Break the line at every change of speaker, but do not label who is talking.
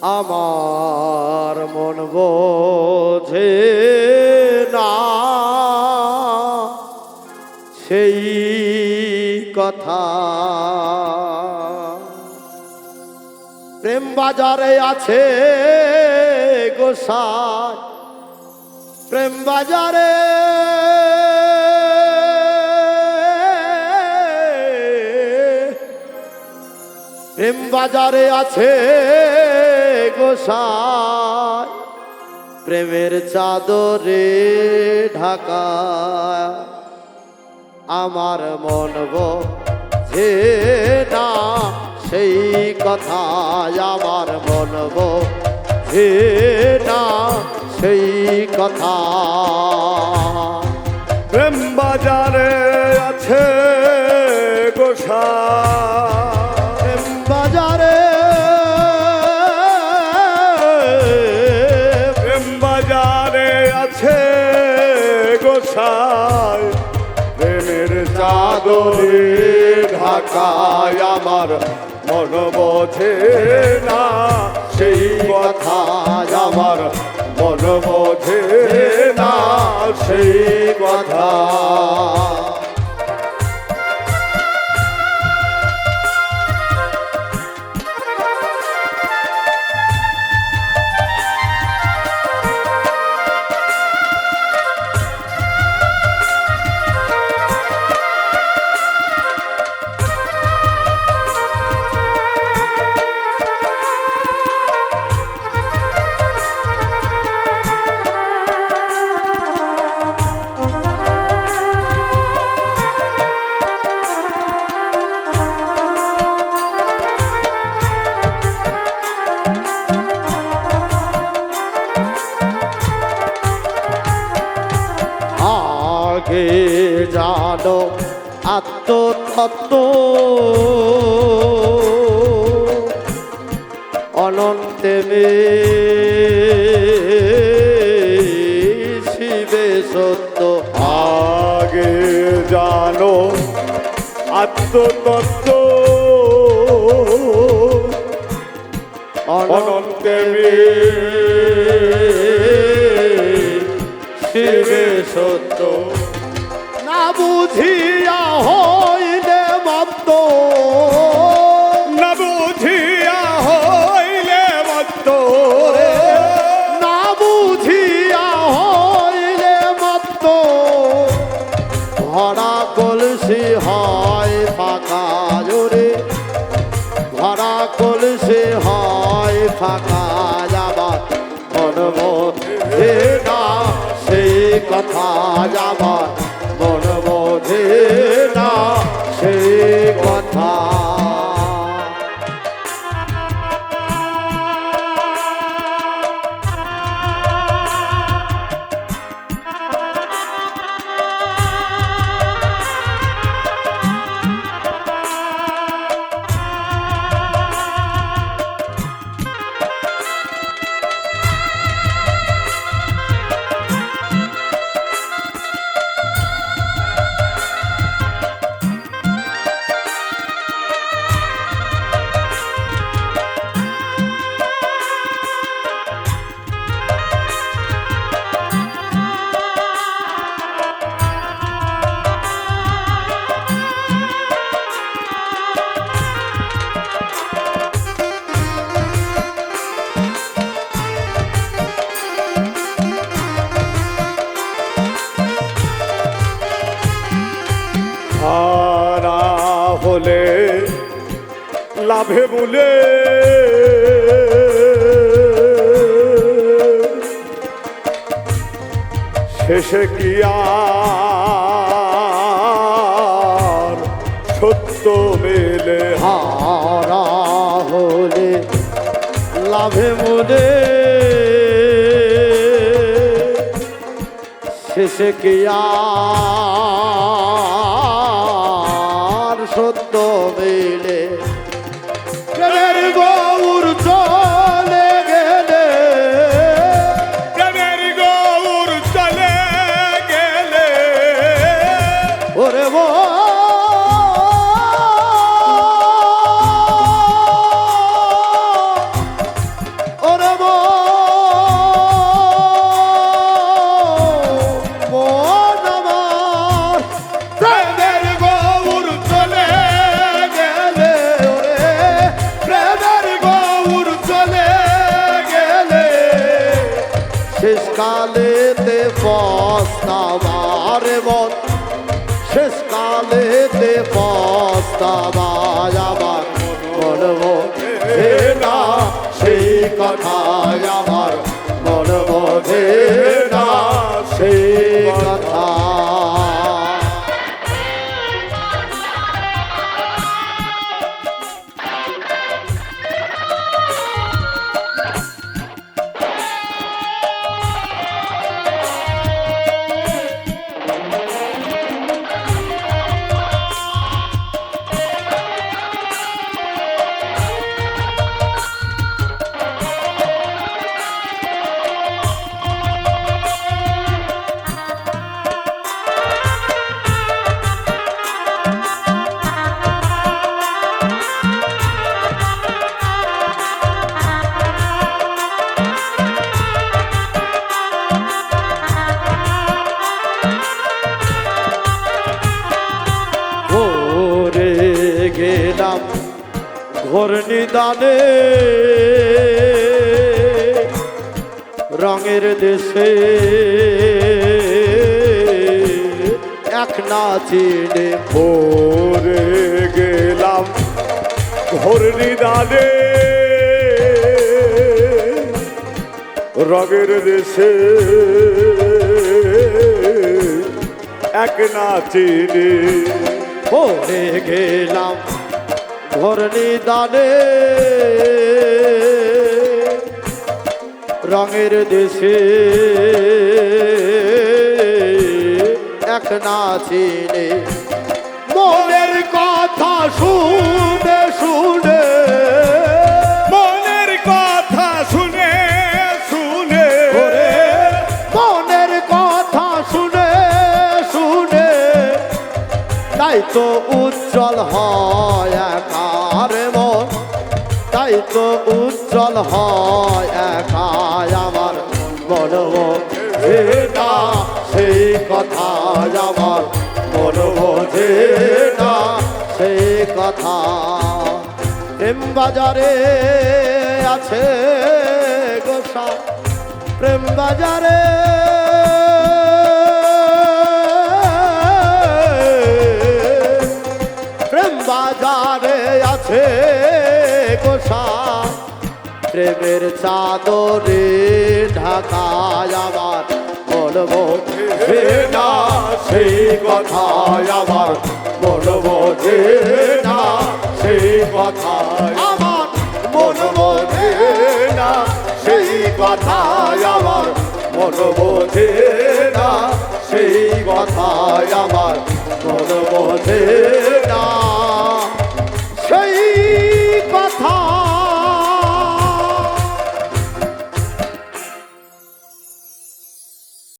আমার মন বোঝে না সেই কথা। প্রেম বাজারে আছে গোসাই, প্রেম বাজারে প্রেম বাজারে আছে গোসাই, প্রেমের চাদরে ঢাকা। আমার মন বোঝে না সেই কথা, আমার মন বোঝে না সেই কথা।
প্রেম বাজারে আছে গোসাই,
প্রেম বাজারে
প্রেম বাজারে আছে গোসাই, প্রেমের চাদরে ঢাকায়। আমার মন বোঝে না সেই কথা, আমার মন বোঝে না সেই কথা।
আগে জানো আত্মতত্ত্ব, অনন্তে শিবে সত্য।
আগে জানো আত্মতত্ত্ব, অনন্তে
শিবে সত্য। না বুঝিয়া হইলে মত্ত,
না বুঝিয়া হইলে মত্ত,
না বুঝিয়া হইলে মত্ত। ভরা কলসি হয় ফাঁকা জোরে, ভরা কলসি হয় ফাঁকা। যাবার মন বোঝে না সেই কথা, যাবার মন বোঝে না সেই কথা।
হারা হলে লাভে মূলে, শেষে কি আর সত্য মেলে।
হারা হলে লাভে মোদে, শেষে কি আর সত্য মেলে। প্রেমের গৌর চলে গেলে,
প্রেমের গৌর চলে গেলে,
ওরে শেষকালেতে পস্তাবার মন শেষকালেতে পস্তাবার আমার মন বোঝে না সেই কথায় আমার মন বোঝে না সেই কথা গেলাম ঘোর নিদানে রঙের দেশে এক না চিনে
ভোরে গেলাম ঘোর নিদানে রঙের দেশে এক না চিনি
ভোরে গেলাম ঘোর নিদানে রঙের দেশে এক না চিনে মনের কথা শুনে শুনে
মনের কথা শুনে শুনে
মনের কথা শুনে শুনে তাই তো উজ্জ্বল হয় একার মন তাই তো উজ্জ্বল হয় একাই আমার মন বোঝে না সেই কথা আমার মন বোঝে না সেই কথা প্রেম বাজারে আছে গোসা প্রেম বাজারে প্রেম বাজারে আছে গোসা প্রেমের চাদরে ঢাকায় আমার মন বোঝে না সেই কথা আমার মন বোঝে না সেই কথা আমার মন বোঝে না সেই কথা আমার মন বোঝে না সেই কথা আমার মন বোঝে না